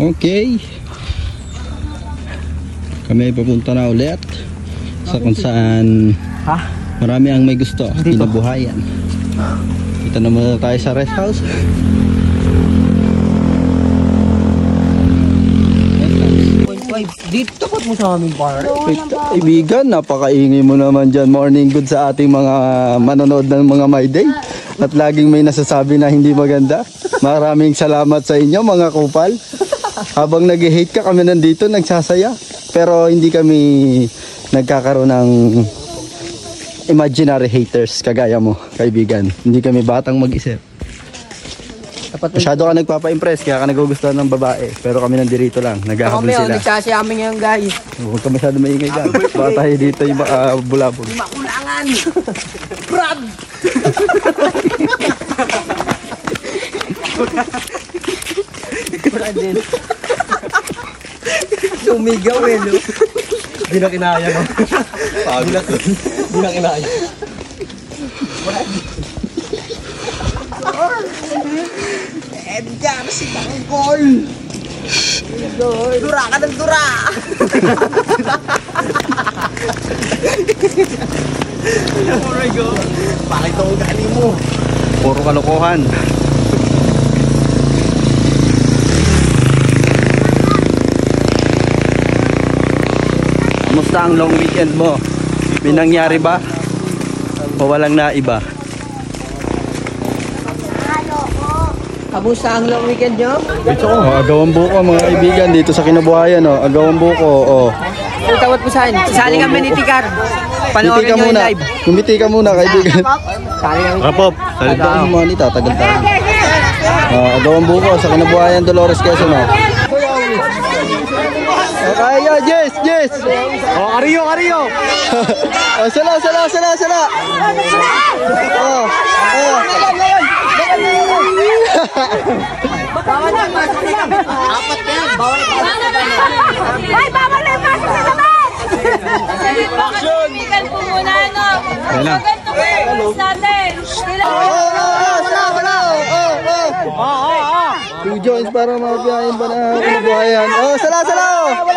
Okay. Kami papunta na ulit sa kung saan marami ang may gusto kinabuhayan. Kita na muna tayo sa rest house. Dito takot mo sa aming bar. Kaibigan, napakaingay mo naman dyan. Morning good sa ating mga manonood ng mga My Day. At laging may nasasabi na hindi maganda. Maraming salamat sa inyo mga kupal. Habang nag-hate ka, kami nandito nagsasaya. Pero hindi kami nagkakaroon ng imaginary haters kagaya mo, kaibigan. Hindi kami batang mag-isip. Masyado ka nagpapa-impress, kaya ka nagugustuhan ng babae. Pero kami nandito lang, naghahabol sila. Nagsasaya kami ngayon guys. Huwag ka masyado maingay dyan. Baka tayo dito yung bulabog. Makulangan! Brad! Brad din. Sumigaw eh, no? Di na kinaya, no? Di na kinaya. Edgar, si Tanggol! Dura ka ng dura! Bakit ito ang galing mo? Puro kalokohan. Kamusta ang long weekend mo? May nangyari ba? O walang naiba? Kamusta ang long weekend nyo? Ito, agawang buko mga kaibigan dito sa Kinabuhayan. Agawang buko. Ang tawad po sa akin, sasali kami ni Tikar. Panoorin nyo yung live. Kumiti ka muna kaibigan. Sali kami. Rapop, salita mo mga nita, tagal tayo. Agawang buko sa Kinabuhayan, Dolores, Quezon. Okay, yes! Ariyo! Sala! Bawal lang pasok sa gabi. Apat na yan. Bawal lang pasok sa gabi. Ay, bawal lang pasok sa gabi! Action! Tumigil po muna, ano? Kailan? Ganito po yung pulis natin. Two joints para mabiyahin pa na Kinabuhayan. Sala! Wala!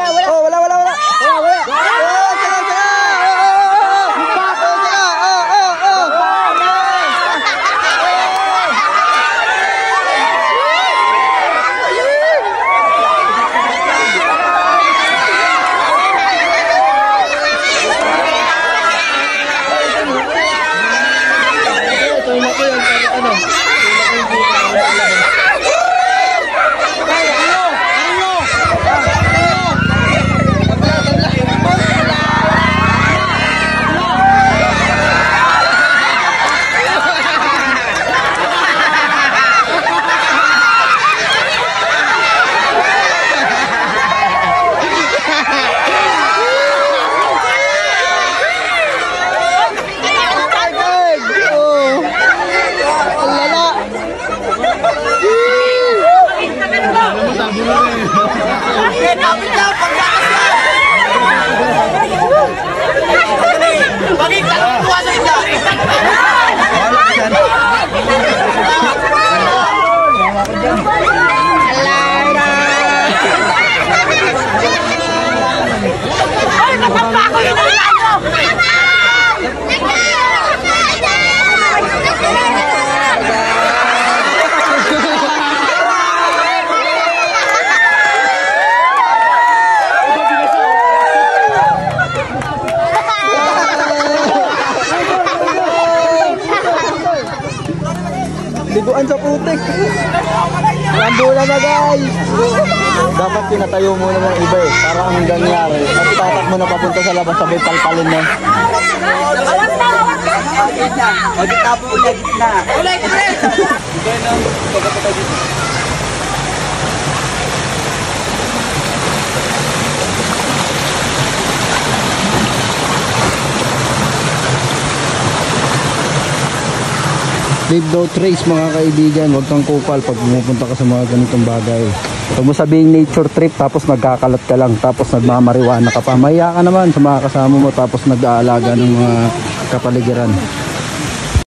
Liguan sa putik. Rambulan na guys. Dapat pinatayo mo naman iba eh. Para ang gangyari. At tatak mo na papunta sa labas, sabay palpalin na. Magtapo ulit na. Ulit! Leave no trace mga kaibigan. Huwag kang kupal pag pumupunta ka sa mga ganitong bagay. Huwag mo sabihin nature trip tapos nagkakalat ka lang, tapos nagmamariwana ka pa. Maya ka naman sa mga kasama mo tapos nag-aalaga ng mga kapaligiran.